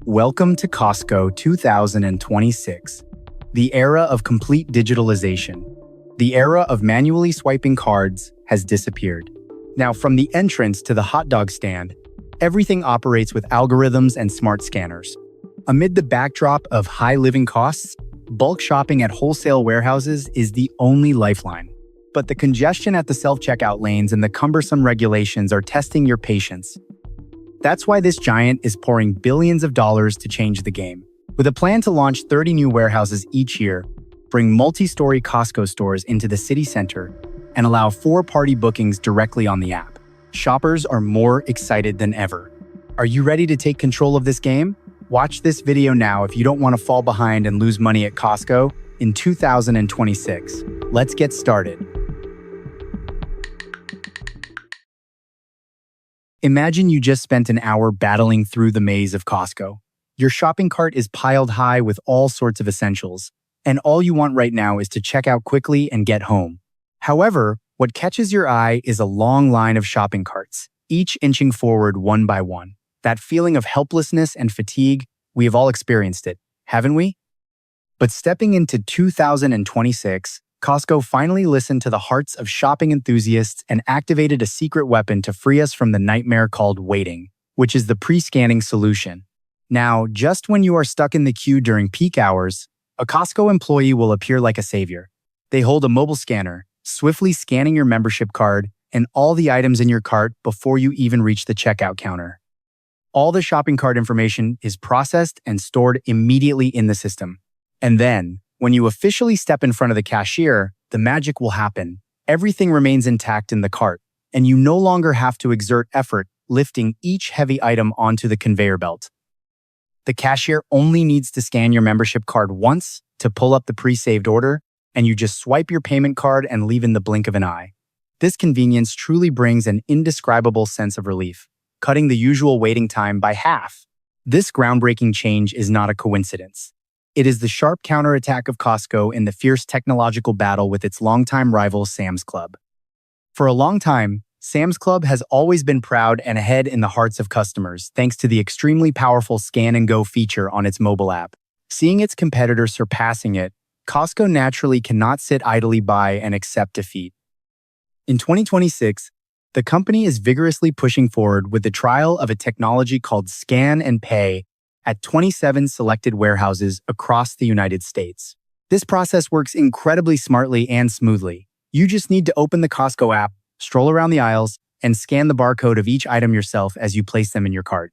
Welcome to Costco 2026, the era of complete digitalization. The era of manually swiping cards has disappeared. Now, from the entrance to the hot dog stand, everything operates with algorithms and smart scanners. Amid the backdrop of high living costs, bulk shopping at wholesale warehouses is the only lifeline. But the congestion at the self-checkout lanes and the cumbersome regulations are testing your patience. That's why this giant is pouring billions of dollars to change the game. With a plan to launch 30 new warehouses each year, bring multi-story Costco stores into the city center, and allow four-party bookings directly on the app, shoppers are more excited than ever. Are you ready to take control of this game? Watch this video now if you don't want to fall behind and lose money at Costco in 2026. Let's get started. Imagine you just spent an hour battling through the maze of Costco. Your shopping cart is piled high with all sorts of essentials, and all you want right now is to check out quickly and get home. However, what catches your eye is a long line of shopping carts, each inching forward one by one. That feeling of helplessness and fatigue, we have all experienced it, haven't we? But stepping into 2026, Costco finally listened to the hearts of shopping enthusiasts and activated a secret weapon to free us from the nightmare called waiting, which is the pre-scanning solution. Now, just when you are stuck in the queue during peak hours, a Costco employee will appear like a savior. They hold a mobile scanner, swiftly scanning your membership card and all the items in your cart before you even reach the checkout counter. All the shopping cart information is processed and stored immediately in the system. And then, when you officially step in front of the cashier, the magic will happen. Everything remains intact in the cart, and you no longer have to exert effort lifting each heavy item onto the conveyor belt. The cashier only needs to scan your membership card once to pull up the pre-saved order, and you just swipe your payment card and leave in the blink of an eye. This convenience truly brings an indescribable sense of relief, cutting the usual waiting time by half. This groundbreaking change is not a coincidence. It is the sharp counterattack of Costco in the fierce technological battle with its longtime rival Sam's Club. For a long time, Sam's Club has always been proud and ahead in the hearts of customers thanks to the extremely powerful Scan and Go feature on its mobile app. Seeing its competitor surpassing it, Costco naturally cannot sit idly by and accept defeat. In 2026, the company is vigorously pushing forward with the trial of a technology called Scan and Pay at 27 selected warehouses across the United States. This process works incredibly smartly and smoothly. You just need to open the Costco app, stroll around the aisles, and scan the barcode of each item yourself as you place them in your cart.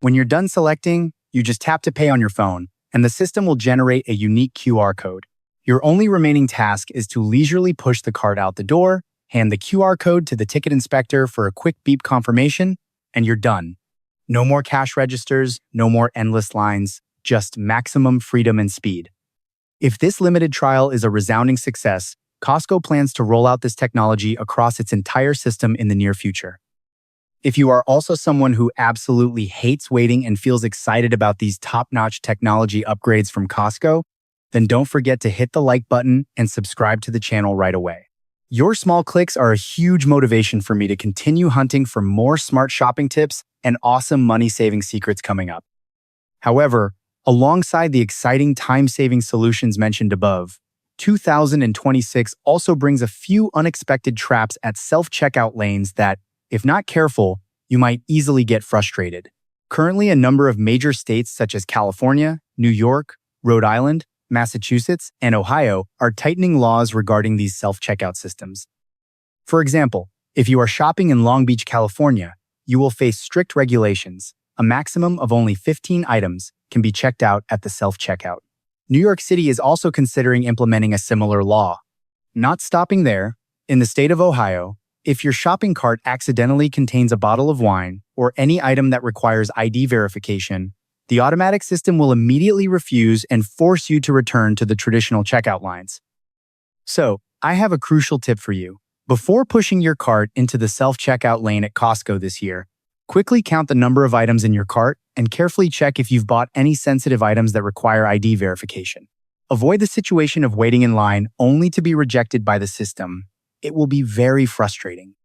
When you're done selecting, you just tap to pay on your phone, and the system will generate a unique QR code. Your only remaining task is to leisurely push the cart out the door, hand the QR code to the ticket inspector for a quick beep confirmation, and you're done. No more cash registers, no more endless lines, just maximum freedom and speed. If this limited trial is a resounding success, Costco plans to roll out this technology across its entire system in the near future. If you are also someone who absolutely hates waiting and feels excited about these top-notch technology upgrades from Costco, then don't forget to hit the like button and subscribe to the channel right away. Your small clicks are a huge motivation for me to continue hunting for more smart shopping tips and awesome money-saving secrets coming up. However, alongside the exciting time-saving solutions mentioned above, 2026 also brings a few unexpected traps at self-checkout lanes that, if not careful, you might easily get frustrated. Currently, a number of major states such as California, New York, Rhode Island, Massachusetts, and Ohio are tightening laws regarding these self-checkout systems. For example, if you are shopping in Long Beach, California, you will face strict regulations. A maximum of only 15 items can be checked out at the self-checkout. New York City is also considering implementing a similar law. Not stopping there, in the state of Ohio, if your shopping cart accidentally contains a bottle of wine or any item that requires ID verification, the automatic system will immediately refuse and force you to return to the traditional checkout lines. So, I have a crucial tip for you. Before pushing your cart into the self-checkout lane at Costco this year, quickly count the number of items in your cart and carefully check if you've bought any sensitive items that require ID verification. Avoid the situation of waiting in line only to be rejected by the system. It will be very frustrating.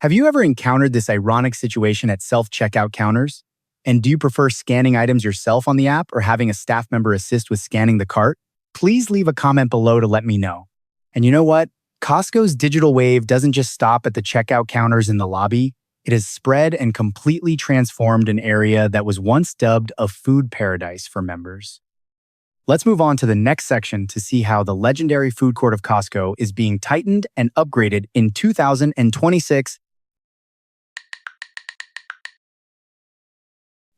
Have you ever encountered this ironic situation at self-checkout counters? And do you prefer scanning items yourself on the app or having a staff member assist with scanning the cart? Please leave a comment below to let me know. And you know what? Costco's digital wave doesn't just stop at the checkout counters in the lobby. It has spread and completely transformed an area that was once dubbed a food paradise for members. Let's move on to the next section to see how the legendary food court of Costco is being tightened and upgraded in 2026.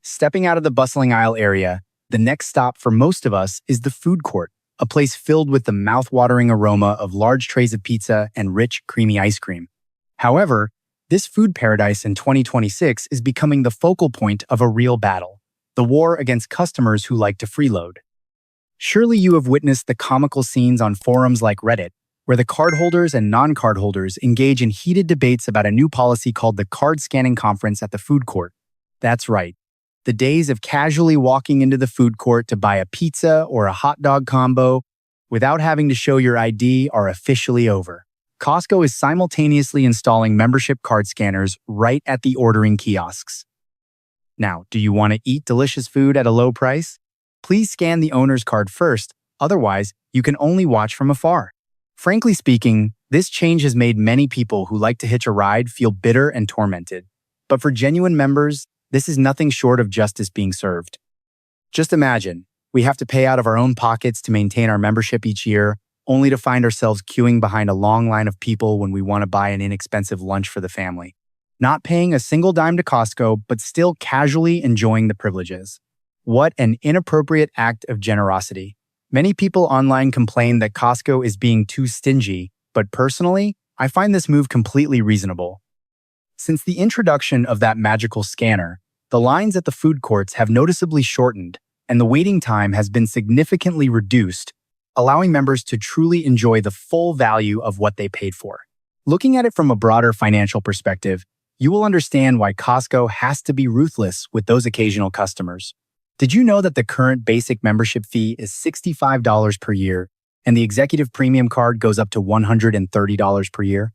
Stepping out of the bustling aisle area, the next stop for most of us is the food court, a place filled with the mouth-watering aroma of large trays of pizza and rich, creamy ice cream. However, this food paradise in 2026 is becoming the focal point of a real battle, the war against customers who like to freeload. Surely you have witnessed the comical scenes on forums like Reddit, where the cardholders and non-cardholders engage in heated debates about a new policy called the Card Scanning Conference at the food court. That's right. The days of casually walking into the food court to buy a pizza or a hot dog combo without having to show your ID are officially over. Costco is simultaneously installing membership card scanners right at the ordering kiosks. Now, do you want to eat delicious food at a low price? Please scan the owner's card first, otherwise, you can only watch from afar. Frankly speaking, this change has made many people who like to hitch a ride feel bitter and tormented. But for genuine members, this is nothing short of justice being served. Just imagine, we have to pay out of our own pockets to maintain our membership each year, only to find ourselves queuing behind a long line of people when we want to buy an inexpensive lunch for the family. Not paying a single dime to Costco, but still casually enjoying the privileges. What an inappropriate act of generosity. Many people online complain that Costco is being too stingy, but personally, I find this move completely reasonable. Since the introduction of that magical scanner, the lines at the food courts have noticeably shortened, and the waiting time has been significantly reduced, allowing members to truly enjoy the full value of what they paid for. Looking at it from a broader financial perspective, you will understand why Costco has to be ruthless with those occasional customers. Did you know that the current basic membership fee is $65 per year, and the executive premium card goes up to $130 per year?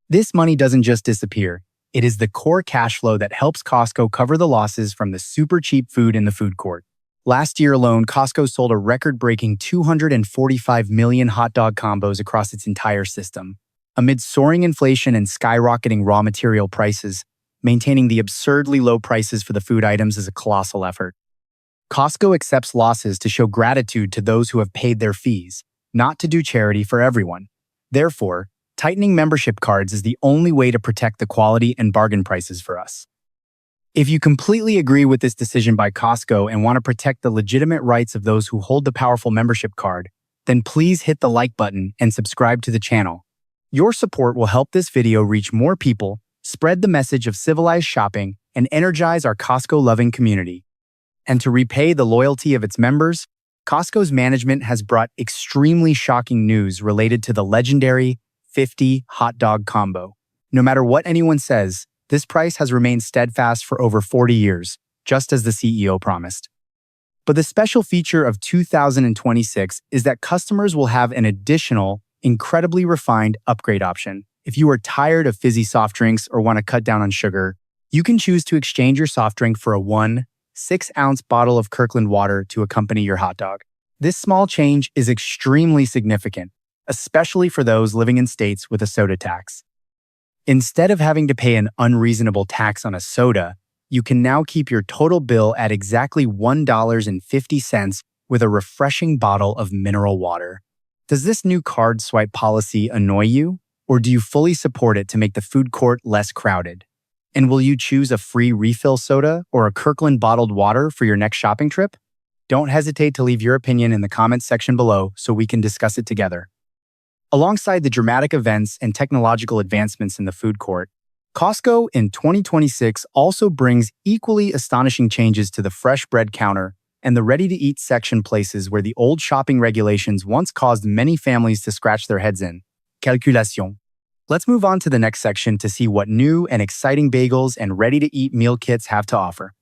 This money doesn't just disappear. It is the core cash flow that helps Costco cover the losses from the super cheap food in the food court. Last year alone, Costco sold a record-breaking 245 million hot dog combos across its entire system. Amid soaring inflation and skyrocketing raw material prices, maintaining the absurdly low prices for the food items is a colossal effort. Costco accepts losses to show gratitude to those who have paid their fees, not to do charity for everyone. Therefore, tightening membership cards is the only way to protect the quality and bargain prices for us. If you completely agree with this decision by Costco and want to protect the legitimate rights of those who hold the powerful membership card, then please hit the like button and subscribe to the channel. Your support will help this video reach more people, spread the message of civilized shopping, and energize our Costco-loving community. And to repay the loyalty of its members, Costco's management has brought extremely shocking news related to the legendary 50 hot dog combo. No matter what anyone says, this price has remained steadfast for over 40 years, just as the CEO promised. But the special feature of 2026 is that customers will have an additional, incredibly refined upgrade option. If you are tired of fizzy soft drinks or want to cut down on sugar, you can choose to exchange your soft drink for a 6-ounce bottle of Kirkland water to accompany your hot dog. This small change is extremely significant, especially for those living in states with a soda tax. Instead of having to pay an unreasonable tax on a soda, you can now keep your total bill at exactly $1.50 with a refreshing bottle of mineral water. Does this new card swipe policy annoy you, or do you fully support it to make the food court less crowded? And will you choose a free refill soda or a Kirkland bottled water for your next shopping trip? Don't hesitate to leave your opinion in the comments section below so we can discuss it together. Alongside the dramatic events and technological advancements in the food court, Costco in 2026 also brings equally astonishing changes to the fresh bread counter and the ready-to-eat section, places where the old shopping regulations once caused many families to scratch their heads in. Calculation. Let's move on to the next section to see what new and exciting bagels and ready-to-eat meal kits have to offer.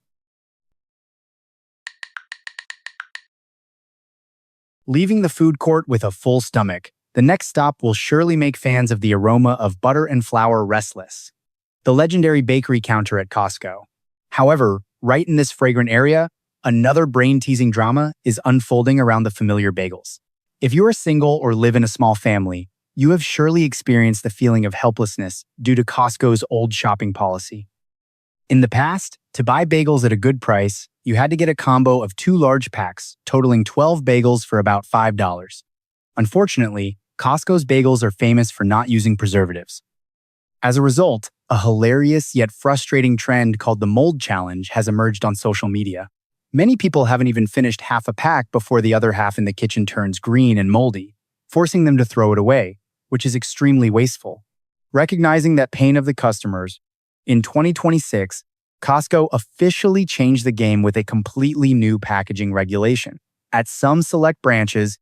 Leaving the food court with a full stomach, the next stop will surely make fans of the aroma of butter and flour restless. The legendary bakery counter at Costco. However, Right in this fragrant area, another brain-teasing drama is unfolding around the familiar bagels. If you're single or live in a small family, you have surely experienced the feeling of helplessness due to Costco's old shopping policy. In the past, to buy bagels at a good price, you had to get a combo of 2 large packs, totaling 12 bagels for about $5. Unfortunately, Costco's bagels are famous for not using preservatives. As a result, a hilarious yet frustrating trend called the mold challenge has emerged on social media. Many people haven't even finished half a pack before the other half in the kitchen turns green and moldy, forcing them to throw it away, which is extremely wasteful. Recognizing that pain of the customers, in 2026, Costco officially changed the game with a completely new packaging regulation. At some select branches,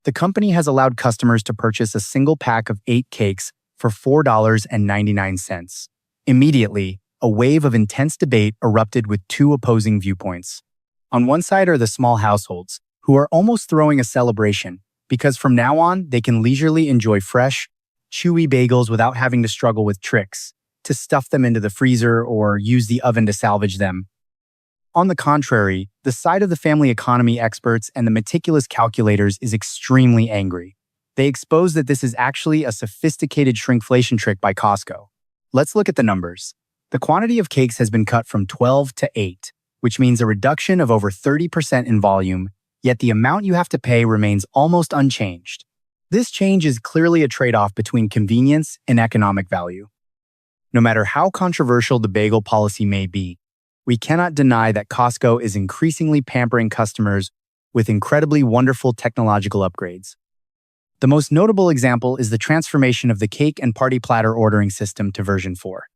the company has allowed customers to purchase a single pack of 8 cakes for $4.99. Immediately, a wave of intense debate erupted with two opposing viewpoints. On one side are the small households, who are almost throwing a celebration, because from now on, they can leisurely enjoy fresh, chewy bagels without having to struggle with tricks to stuff them into the freezer or use the oven to salvage them. On the contrary, the side of the family economy experts and the meticulous calculators is extremely angry. They expose that this is actually a sophisticated shrinkflation trick by Costco. Let's look at the numbers. The quantity of cakes has been cut from 12 to 8, which means a reduction of over 30% in volume, yet the amount you have to pay remains almost unchanged. This change is clearly a trade-off between convenience and economic value. No matter how controversial the bagel policy may be, we cannot deny that Costco is increasingly pampering customers with incredibly wonderful technological upgrades. The most notable example is the transformation of the cake and party platter ordering system to version 4.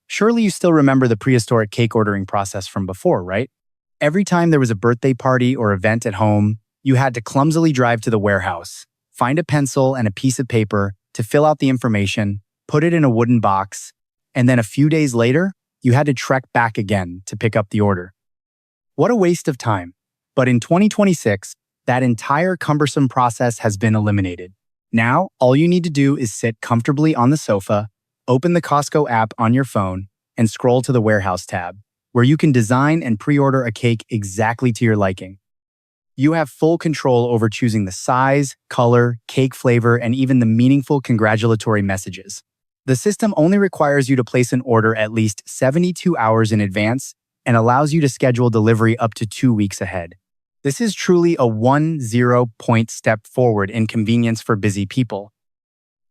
Surely you still remember the prehistoric cake ordering process from before, right? Every time there was a birthday party or event at home, you had to clumsily drive to the warehouse, find a pencil and a piece of paper to fill out the information, put it in a wooden box, and then a few days later, you had to trek back again to pick up the order. What a waste of time. But in 2026, that entire cumbersome process has been eliminated. Now, all you need to do is sit comfortably on the sofa, open the Costco app on your phone, and scroll to the Warehouse tab, where you can design and pre-order a cake exactly to your liking. You have full control over choosing the size, color, cake flavor, and even the meaningful congratulatory messages. The system only requires you to place an order at least 72 hours in advance and allows you to schedule delivery up to 2 weeks ahead. This is truly a 10-point step forward in convenience for busy people.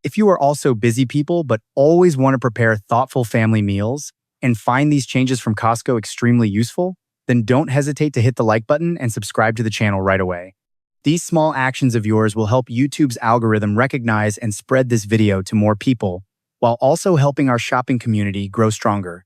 If you are also busy people but always want to prepare thoughtful family meals and find these changes from Costco extremely useful, then don't hesitate to hit the like button and subscribe to the channel right away. These small actions of yours will help YouTube's algorithm recognize and spread this video to more people, while also helping our shopping community grow stronger.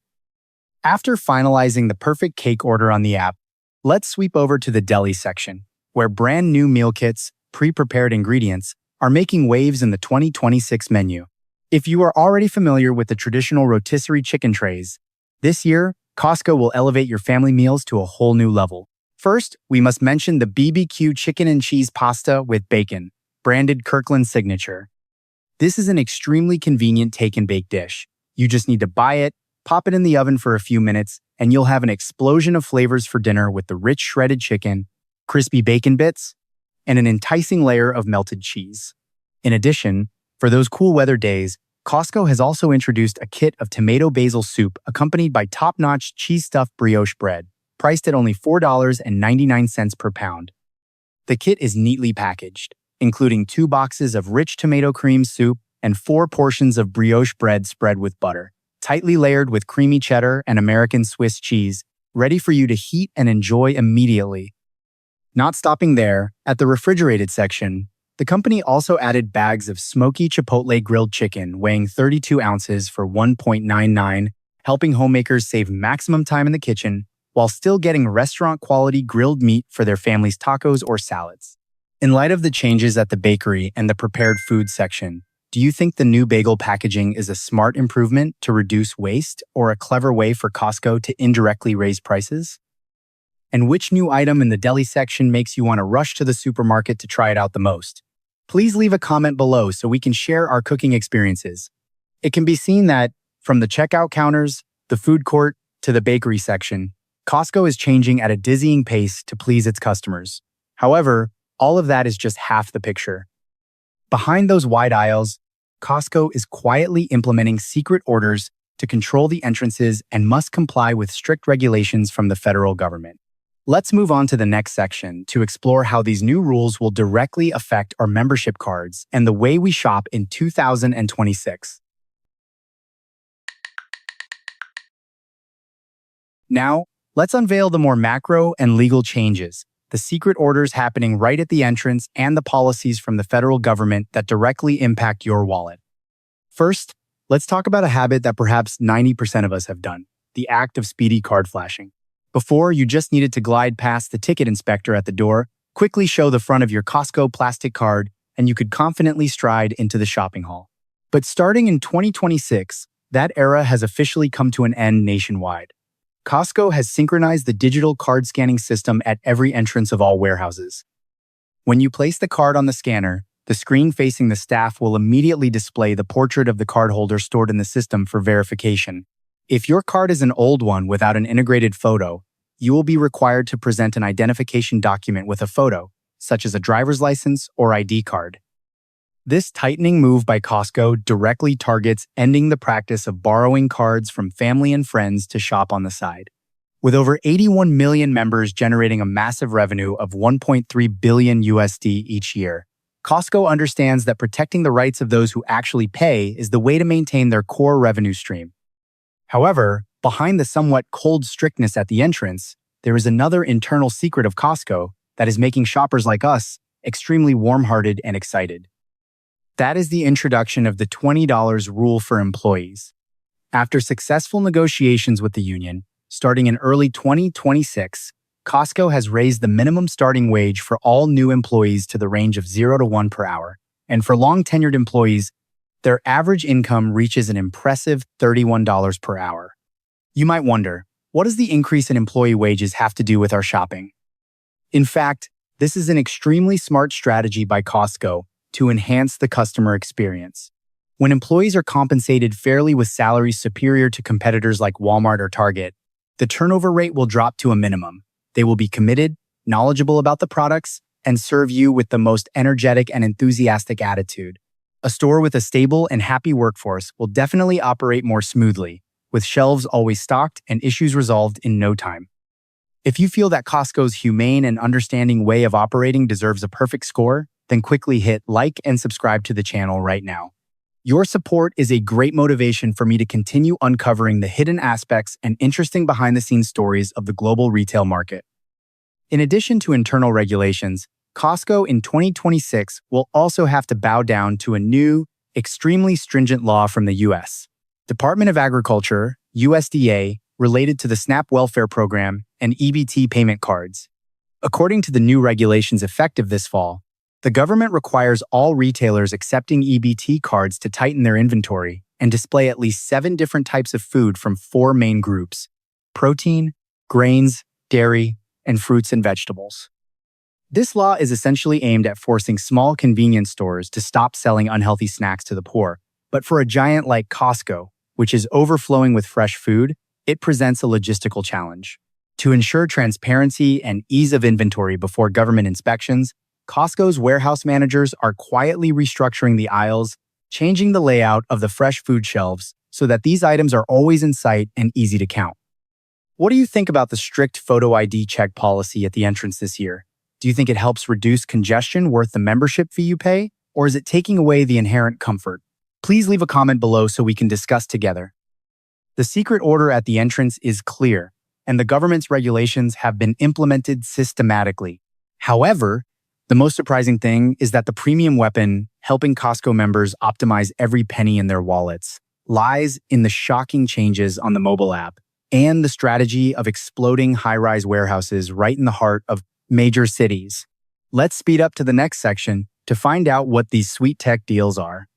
After finalizing the perfect cake order on the app, let's sweep over to the deli section, where brand new meal kits, pre-prepared ingredients, are making waves in the 2026 menu. If you are already familiar with the traditional rotisserie chicken trays, this year, Costco will elevate your family meals to a whole new level. First, we must mention the BBQ chicken and cheese pasta with bacon, branded Kirkland Signature. This is an extremely convenient take-and-bake dish. You just need to buy it, pop it in the oven for a few minutes, and you'll have an explosion of flavors for dinner with the rich shredded chicken, crispy bacon bits, and an enticing layer of melted cheese. In addition, for those cool weather days, Costco has also introduced a kit of tomato basil soup accompanied by top-notch cheese-stuffed brioche bread, priced at only $4.99 per pound. The kit is neatly packaged, including 2 boxes of rich tomato cream soup and 4 portions of brioche bread spread with butter, tightly layered with creamy cheddar and American Swiss cheese, ready for you to heat and enjoy immediately. Not stopping there, at the refrigerated section, the company also added bags of smoky chipotle grilled chicken weighing 32 ounces for $1.99, helping homemakers save maximum time in the kitchen while still getting restaurant-quality grilled meat for their family's tacos or salads. In light of the changes at the bakery and the prepared food section, do you think the new bagel packaging is a smart improvement to reduce waste or a clever way for Costco to indirectly raise prices? And which new item in the deli section makes you want to rush to the supermarket to try it out the most? Please leave a comment below so we can share our cooking experiences. It can be seen that, from the checkout counters, the food court, to the bakery section, Costco is changing at a dizzying pace to please its customers. However, all of that is just half the picture. Behind those wide aisles, Costco is quietly implementing secret orders to control the entrances and must comply with strict regulations from the federal government. Let's move on to the next section to explore how these new rules will directly affect our membership cards and the way we shop in 2026. Now, let's unveil the more macro and legal changes, the secret orders happening right at the entrance, and the policies from the federal government that directly impact your wallet. First, let's talk about a habit that perhaps 90% of us have done, the act of speedy card flashing. Before, you just needed to glide past the ticket inspector at the door, quickly show the front of your Costco plastic card, and you could confidently stride into the shopping hall. But starting in 2026, that era has officially come to an end nationwide. Costco has synchronized the digital card scanning system at every entrance of all warehouses. When you place the card on the scanner, the screen facing the staff will immediately display the portrait of the cardholder stored in the system for verification. If your card is an old one without an integrated photo, you will be required to present an identification document with a photo, such as a driver's license or ID card. This tightening move by Costco directly targets ending the practice of borrowing cards from family and friends to shop on the side. With over 81 million members generating a massive revenue of 1.3 billion USD each year, Costco understands that protecting the rights of those who actually pay is the way to maintain their core revenue stream. However, behind the somewhat cold strictness at the entrance, there is another internal secret of Costco that is making shoppers like us extremely warm-hearted and excited. That is the introduction of the $20 rule for employees. After successful negotiations with the union, starting in early 2026, Costco has raised the minimum starting wage for all new employees to the range of 0 to 1 per hour, and for long-tenured employees, their average income reaches an impressive $31 per hour. You might wonder, what does the increase in employee wages have to do with our shopping? In fact, this is an extremely smart strategy by Costco to enhance the customer experience. When employees are compensated fairly with salaries superior to competitors like Walmart or Target, the turnover rate will drop to a minimum. They will be committed, knowledgeable about the products, and serve you with the most energetic and enthusiastic attitude. A store with a stable and happy workforce will definitely operate more smoothly, with shelves always stocked and issues resolved in no time. If you feel that Costco's humane and understanding way of operating deserves a perfect score, then quickly hit like and subscribe to the channel right now. Your support is a great motivation for me to continue uncovering the hidden aspects and interesting behind-the-scenes stories of the global retail market. In addition to internal regulations, Costco in 2026 will also have to bow down to a new, extremely stringent law from the U.S. Department of Agriculture, USDA, related to the SNAP welfare program and EBT payment cards. According to the new regulations effective this fall, the government requires all retailers accepting EBT cards to tighten their inventory and display at least 7 different types of food from 4 main groups: protein, grains, dairy, and fruits and vegetables. This law is essentially aimed at forcing small convenience stores to stop selling unhealthy snacks to the poor, but for a giant like Costco, which is overflowing with fresh food, it presents a logistical challenge. To ensure transparency and ease of inventory before government inspections, Costco's warehouse managers are quietly restructuring the aisles, changing the layout of the fresh food shelves so that these items are always in sight and easy to count. What do you think about the strict photo ID check policy at the entrance this year? Do you think it helps reduce congestion worth the membership fee you pay, or is it taking away the inherent comfort? Please leave a comment below so we can discuss together. The secret order at the entrance is clear, and the government's regulations have been implemented systematically. However, the most surprising thing is that the premium weapon helping Costco members optimize every penny in their wallets lies in the shocking changes on the mobile app and the strategy of exploding high-rise warehouses right in the heart of major cities. Let's speed up to the next section to find out what these sweet tech deals are.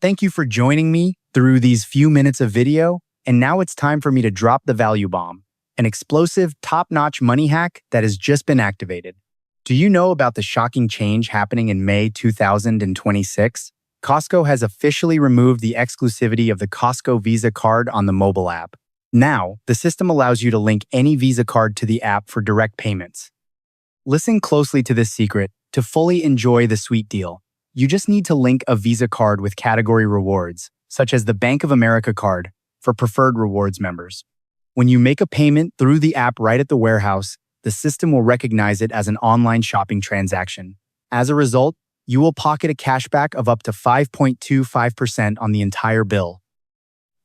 Thank you for joining me through these few minutes of video, and now it's time for me to drop the value bomb, an explosive, top-notch money hack that has just been activated. Do you know about the shocking change happening in May 2026? Costco has officially removed the exclusivity of the Costco Visa card on the mobile app. Now, the system allows you to link any Visa card to the app for direct payments. Listen closely to this secret. To fully enjoy the sweet deal, you just need to link a Visa card with category rewards, such as the Bank of America card, for preferred rewards members. When you make a payment through the app right at the warehouse, the system will recognize it as an online shopping transaction. As a result, you will pocket a cashback of up to 5.25% on the entire bill.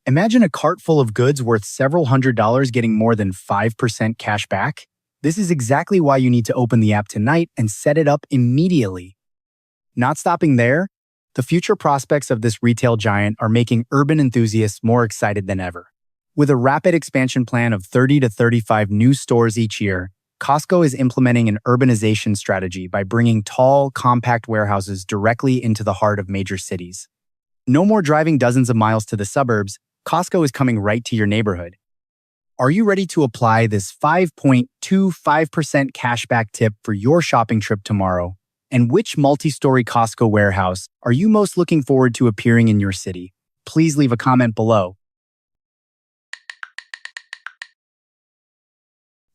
Imagine a cart full of goods worth several $100s getting more than 5% cash back. This is exactly why you need to open the app tonight and set it up immediately. Not stopping there, the future prospects of this retail giant are making urban enthusiasts more excited than ever. With a rapid expansion plan of 30 to 35 new stores each year, Costco is implementing an urbanization strategy by bringing tall, compact warehouses directly into the heart of major cities. No more driving dozens of miles to the suburbs. Costco is coming right to your neighborhood. Are you ready to apply this 5.25% cashback tip for your shopping trip tomorrow? And which multi-story Costco warehouse are you most looking forward to appearing in your city? Please leave a comment below.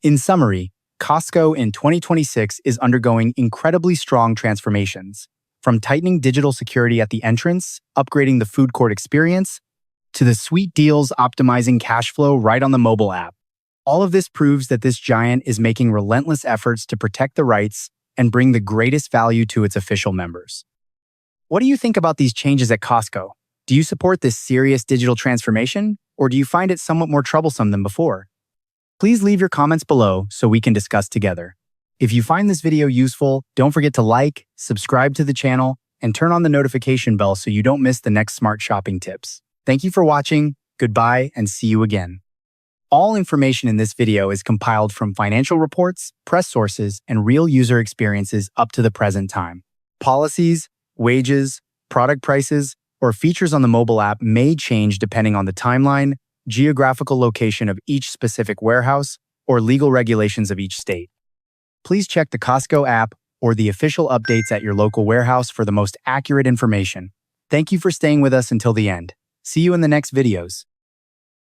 In summary, Costco in 2026 is undergoing incredibly strong transformations, from tightening digital security at the entrance, upgrading the food court experience, to the sweet deals optimizing cash flow right on the mobile app. All of this proves that this giant is making relentless efforts to protect the rights and bring the greatest value to its official members. What do you think about these changes at Costco? Do you support this serious digital transformation, or do you find it somewhat more troublesome than before? Please leave your comments below so we can discuss together. If you find this video useful, don't forget to like, subscribe to the channel, and turn on the notification bell so you don't miss the next smart shopping tips. Thank you for watching, goodbye, and see you again. All information in this video is compiled from financial reports, press sources, and real user experiences up to the present time. Policies, wages, product prices, or features on the mobile app may change depending on the timeline, geographical location of each specific warehouse, or legal regulations of each state. Please check the Costco app or the official updates at your local warehouse for the most accurate information. Thank you for staying with us until the end. See you in the next videos.